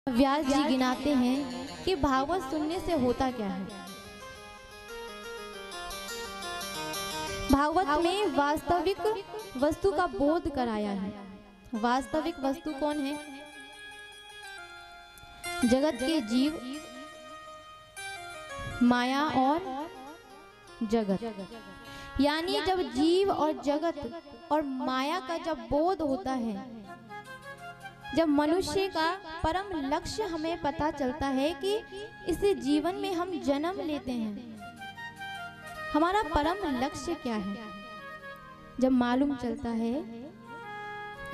व्यास जी गिनाते हैं कि भागवत सुनने से होता क्या है। भागवत में वास्तविक वस्तु का बोध कराया है। वास्तविक वस्तु कौन है? जगत के जीव, माया और जगत। यानी जब जीव और जगत और माया का जब बोध होता है, जब मनुष्य का परम लक्ष्य हमें पता चलता है कि इस जीवन में हम जन्म लेते हैं, हमारा परम लक्ष्य क्या है, जब मालूम चलता है,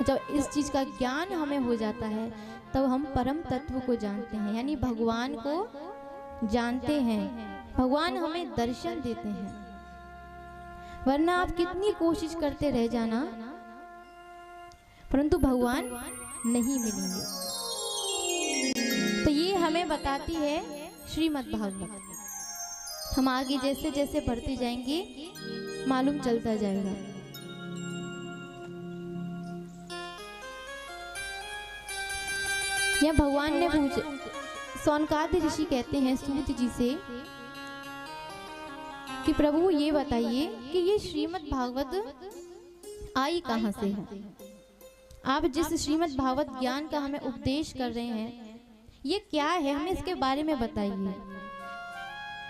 जब इस चीज का ज्ञान हमें हो जाता है, तब हम परम तत्व को जानते हैं, यानी भगवान को जानते हैं। भगवान हमें दर्शन देते हैं। वरना आप कितनी कोशिश करते रह जाना, परंतु भगवान नहीं मिलेंगे। तो ये हमें बताती है श्रीमद् भागवत। हम आगे जैसे जैसे बढ़ते जाएंगे मालूम चलता जाएगा। यह भगवान ने पूछे, सौनकादि ऋषि कहते हैं सूत जी से कि प्रभु ये बताइए कि ये श्रीमद् भागवत आई कहां से है? आप जिस श्रीमद् भागवत ज्ञान का हमें उपदेश कर रहे हैं, ये क्या है, हमें इसके बारे में बताइए।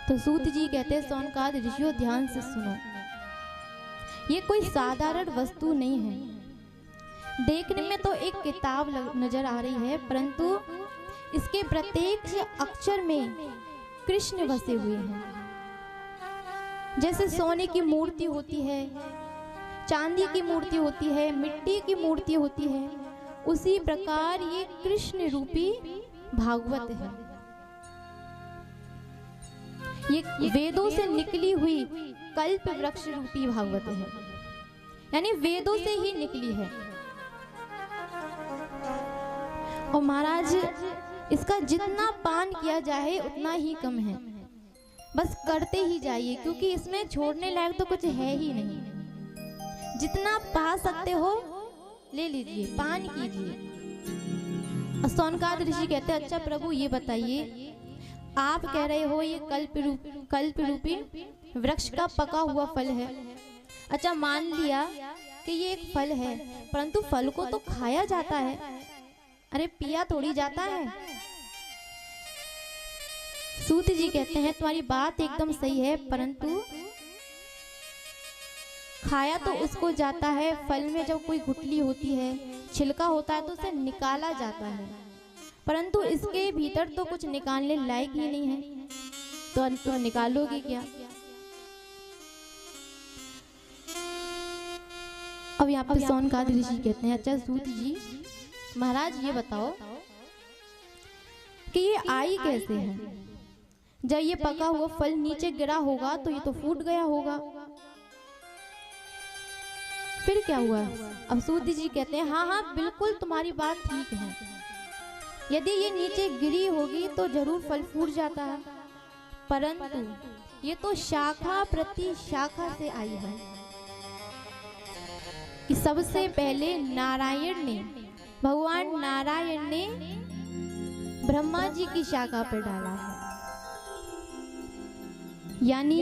तो सूत जी कहते हैं, सौनकादि ऋषियों ध्यान से सुनो, ये कोई साधारण वस्तु नहीं है। देखने में तो एक किताब नजर आ रही है, परंतु इसके प्रत्येक अक्षर में कृष्ण बसे हुए हैं। जैसे सोने की मूर्ति होती है, चांदी की मूर्ति होती है, मिट्टी की मूर्ति होती है, उसी प्रकार ये कृष्ण रूपी भागवत है। ये वेदों से निकली हुई कल्प वृक्ष रूपी भागवत है, यानी वेदों से ही निकली है। और महाराज इसका जितना पान किया जाए उतना ही कम है, बस करते ही जाइए, क्योंकि इसमें छोड़ने लायक तो कुछ है ही नहीं। जितना पा सकते हो ले लीजिए, पान कीजिए। सौनकादि ऋषि कहते हैं, अच्छा प्रभु ये बताइए, आप कह रहे हो ये कल्प रूपी वृक्ष का पका हुआ फल है। अच्छा मान लिया कि ये एक फल है, परंतु फल को तो खाया जाता है, अरे पिया थोड़ी जाता है। सूत जी कहते हैं तुम्हारी बात एकदम सही है, परंतु खाया तो उसको जाता है। फल में जब कोई गुठली होती है, छिलका होता है, तो उसे निकाला जाता है, परंतु इसके भीतर तो कुछ निकालने लायक ही नहीं है, तो निकालोगे क्या? अब यहाँ पे सौनकादि ऋषि कहते हैं, अच्छा सूत जी महाराज ये बताओ कि ये आई कैसे है? जब ये पका हुआ फल नीचे गिरा होगा तो ये तो फूट गया होगा, फिर क्या हुआ? अब सूत जी कहते हैं, हाँ हाँ बिल्कुल तुम्हारी बात ठीक है, यदि ये नीचे गिरी होगी तो जरूर फल फूट जाता है, परंतु ये तो शाखा प्रति शाखा से आई है। कि सबसे पहले भगवान नारायण ने ब्रह्मा जी की शाखा पर डाला है, यानी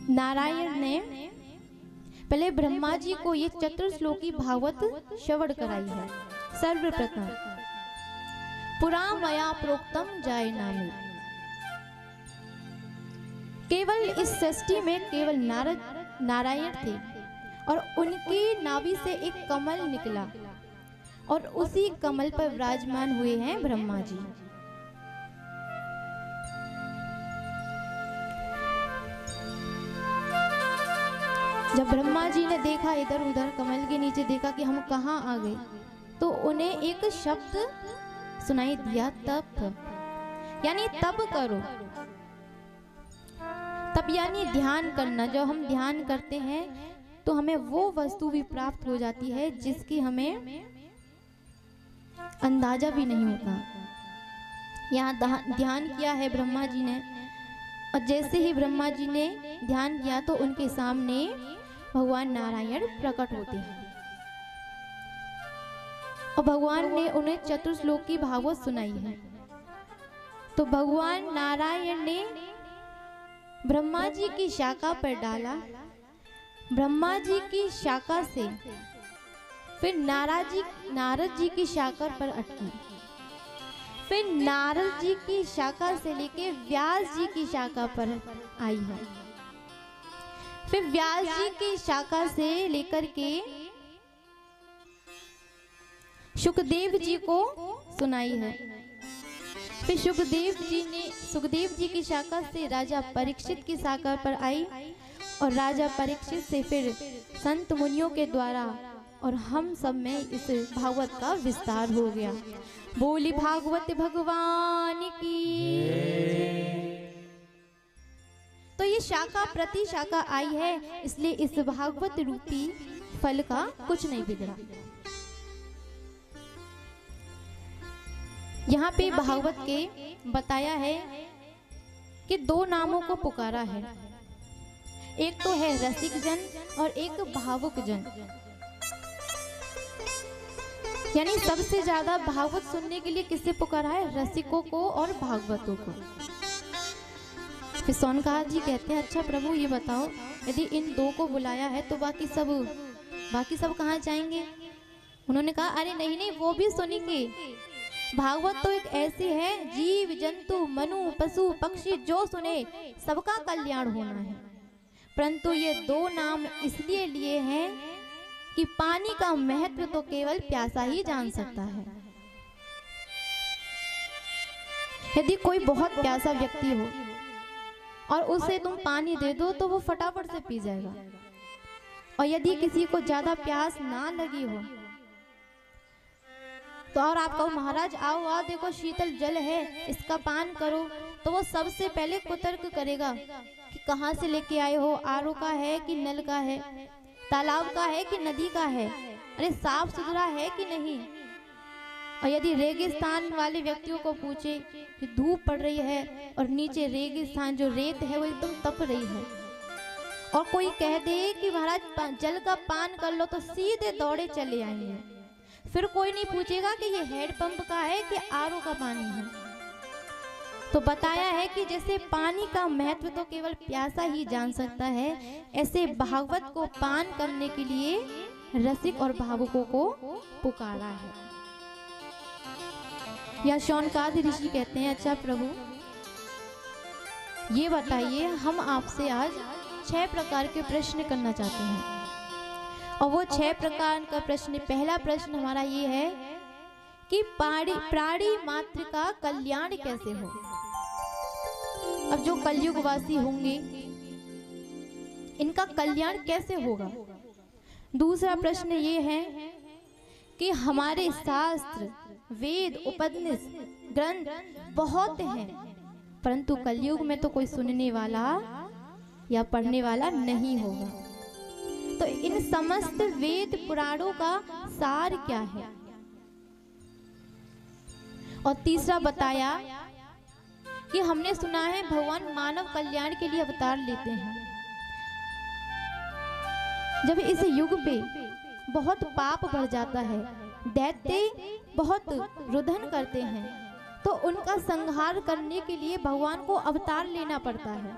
नारायण ने पहले ब्रह्मा जी को ये चतुर्श्लोकी भागवत श्रवण कराई है। सर्वप्रथम पुरा मया प्रोक्तम जाय नामे। केवल इस सृष्टि में केवल नारायण थे और उनकी नाभि से एक कमल निकला और उसी कमल पर विराजमान हुए हैं ब्रह्मा जी। जब ब्रह्मा जी ने देखा इधर उधर, कमल के नीचे देखा कि हम कहाँ आ गए, तो उन्हें एक शब्द सुनाई दिया, तप, यानी तप करो। तप यानी ध्यान करना। जब हम ध्यान करते हैं तो हमें वो वस्तु भी प्राप्त हो जाती है जिसकी हमें अंदाजा भी नहीं होता। यहाँ ध्यान किया है ब्रह्मा जी ने, और जैसे ही ब्रह्मा जी ने ध्यान किया तो उनके सामने भगवान नारायण प्रकट होते हैं और भगवान ने उन्हें चतुर्श्लोकी भागवत सुनाई है। तो भगवान नारायण ने ब्रह्मा जी की शाखा पर डाला, ब्रह्मा जी की शाखा से फिर नारद जी की शाखा पर अटकी, फिर नारद जी की शाखा से लेके व्यास जी की शाखा पर आई है, फिर व्यास जी की शाखा से लेकर के सुखदेव जी को सुनाई है, फिर सुखदेव जी की शाखा से राजा परीक्षित की शाखा पर आई और राजा परीक्षित से फिर संत मुनियों के द्वारा और हम सब में इस भागवत का विस्तार हो गया। बोली भागवत भगवान की। तो ये शाखा प्रति शाखा आई है, इसलिए इस भागवत रूपी फल का कुछ नहीं बिगड़ा। यहाँ पे भागवत के बताया है कि दो नामों को पुकारा है, एक तो है रसिक जन और एक भावुक जन। यानी सबसे ज्यादा भागवत सुनने के लिए किसे पुकारा है? रसिकों को और भागवतों को। फिर सोनकाह जी कहते हैं, अच्छा प्रभु ये बताओ, यदि इन दो को बुलाया है तो बाकी सब कहाँ जाएंगे? उन्होंने कहा अरे नहीं, वो भी सुनेंगे। भागवत तो एक ऐसी है, जीव जंतु मनु पशु पक्षी जो सुने सबका कल्याण होना है। परंतु ये दो नाम इसलिए लिए हैं कि पानी का महत्व तो केवल प्यासा ही जान सकता है। यदि कोई बहुत प्यासा व्यक्ति हो और उसे तुम पानी दे दो तो वो फटाफट से पी जाएगा, और यदि किसी को ज्यादा प्यास ना लगी हो तो और आप कहो महाराज आओ देखो शीतल जल है, इसका पान करो, तो वो सबसे पहले कुतर्क करेगा कि कहाँ से लेके आए हो, आरओ का है कि नल का है, तालाब का है कि नदी का है, अरे साफ सुथरा है कि नहीं। और यदि रेगिस्तान वाले व्यक्तियों को पूछे कि धूप पड़ रही है और नीचे रेगिस्तान जो रेत है वो एकदम तप रही है, और कोई कह दे कि महाराज जल का पान कर लो, तो सीधे दौड़े चले आएंगे। फिर कोई नहीं पूछेगा कि ये हैंडपंप का है कि आरओ का पानी है। तो बताया है कि जैसे पानी का महत्व तो केवल प्यासा ही जान सकता है, ऐसे भागवत को पान करने के लिए रसिक और भावुकों को पुकारा है। या शौनकादि ऋषि कहते हैं, अच्छा प्रभु ये बताइए, हम आपसे आज 6 प्रकार के प्रश्न करना चाहते हैं, और वो 6 प्रकार का प्रश्न, पहला प्रश्न हमारा ये है कि प्राणी मात्र का कल्याण कैसे हो। अब जो कलयुगवासी होंगे इनका कल्याण कैसे होगा। दूसरा प्रश्न ये है कि हमारे शास्त्र वेद उपनिषद ग्रंथ बहुत हैं, परंतु कलयुग में तो कोई सुनने वाला या पढ़ने वाला नहीं होगा, तो इन समस्त वेद पुराणों का सार क्या है। और तीसरा बताया कि हमने सुना है भगवान मानव कल्याण के लिए अवतार लेते हैं। जब इस युग पे बहुत पाप बढ़ जाता है, दैत्य बहुत रुदन करते हैं, तो उनका संहार करने के लिए भगवान को अवतार लेना पड़ता है।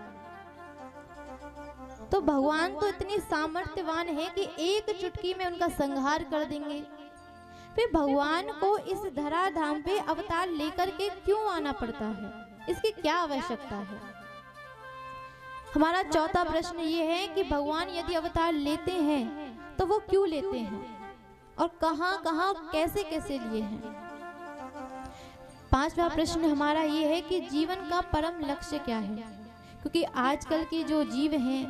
तो भगवान तो इतने सामर्थ्यवान है कि एक चुटकी में उनका संहार कर देंगे। फिर भगवान को इस धराधाम पे अवतार लेकर के क्यों आना पड़ता है, इसकी क्या आवश्यकता है। हमारा चौथा प्रश्न ये है कि भगवान यदि अवतार लेते हैं तो वो क्यों लेते हैं और कहां कहां कैसे कैसे लिए हैं। पांचवा प्रश्न हमारा ये है कि जीवन का परम लक्ष्य क्या है, क्योंकि आजकल के जो जीव हैं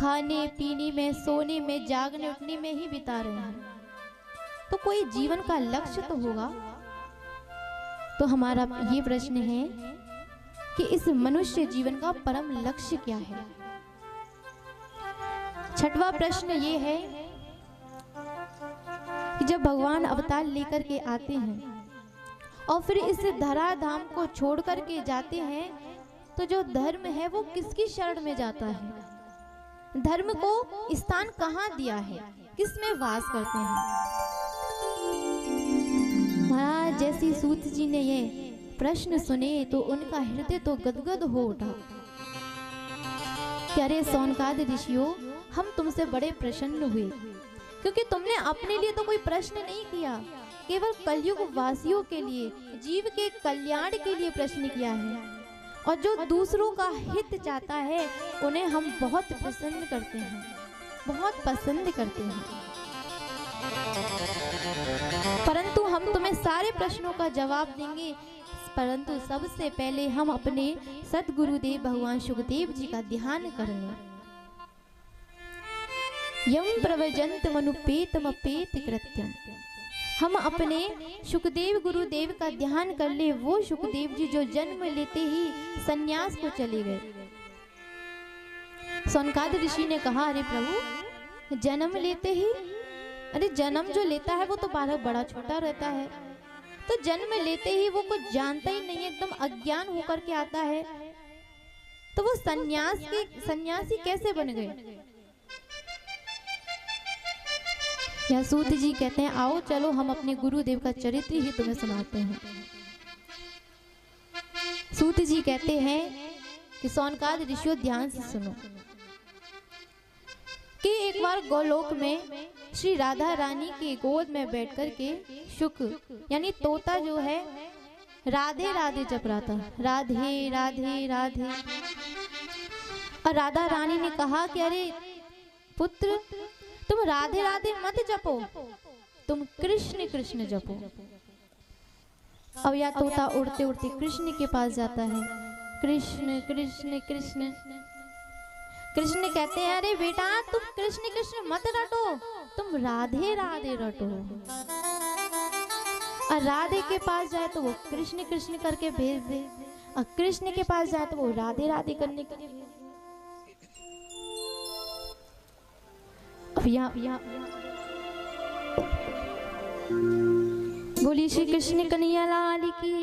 खाने पीने में, सोने में, जागने उठने में ही बिता रहे हैं, तो कोई जीवन का लक्ष्य तो होगा। तो हमारा ये प्रश्न है कि इस मनुष्य जीवन का परम लक्ष्य क्या है। छठवां प्रश्न ये है कि जब भगवान अवतार लेकर के आते हैं और फिर इस धराधाम को छोड़ करके जाते हैं, तो जो धर्म है वो किसकी शरण में जाता है, धर्म को स्थान कहाँ दिया है, किस में वास करते हैं। महाराज जैसी सूत जी ने ये प्रश्न सुने तो उनका हृदय तो गदगद हो उठा कि अरे सौनकादि ऋषियों, हम तुमसे बड़े प्रसन्न हुए, क्योंकि तुमने अपने लिए तो कोई प्रश्न नहीं किया, केवल कलयुग वासियों के लिए, जीव के कल्याण के लिए प्रश्न किया है। और जो दूसरों का हित चाहता है उन्हें हम बहुत प्रसन्न करते हैं, बहुत पसंद करते हैं। परंतु हम तुम्हें सारे प्रश्नों का जवाब देंगे, परंतु सबसे पहले हम अपने सदगुरुदेव भगवान सुखदेव जी का ध्यान कर लें। यम प्रवजंत मनुपेतमपेत कृत्यम, हम अपने सुखदेव गुरुदेव का ध्यान कर ले। वो सुखदेव जी जो जन्म लेते ही सन्यास को चले गए। सौनकादि ऋषि ने कहा, अरे प्रभु, जन्म लेते ही, अरे जन्म जो लेता है वो तो बालक बड़ा छोटा रहता है, तो जन्म लेते ही वो कुछ जानता ही नहीं है, एकदम अज्ञान होकर के आता है, तो वो सन्यासी कैसे बन गए? या सूत जी कहते हैं, आओ चलो हम अपने गुरुदेव का चरित्र ही तुम्हें सुनाते हैं। सूत जी कहते हैं कि सौनकादि ऋषियों ध्यान से सुनो कि एक बार गोलोक में श्री राधा रानी की गोद में बैठकर के शुक यानी तोता जो है राधे राधे जप रहा था, राधे राधे राधे। और राधा रानी ने कहा कि अरे पुत्र, तुम राधे राधे मत जपो, तुम कृष्ण कृष्ण जपो। अब या तोता उड़ते उड़ते कृष्ण के पास जाता है, कृष्ण कृष्ण कृष्ण। कृष्ण कहते हैं, अरे बेटा, तुम कृष्ण कृष्ण मत रटो, तुम राधे राधे रटो। और राधे के पास जाए तो वो कृष्ण कृष्ण करके भेज दे, और कृष्ण के पास जाए तो वो राधे राधे करने के लिए भेज दे। बोली श्री कृष्ण कन्हैया लाल की।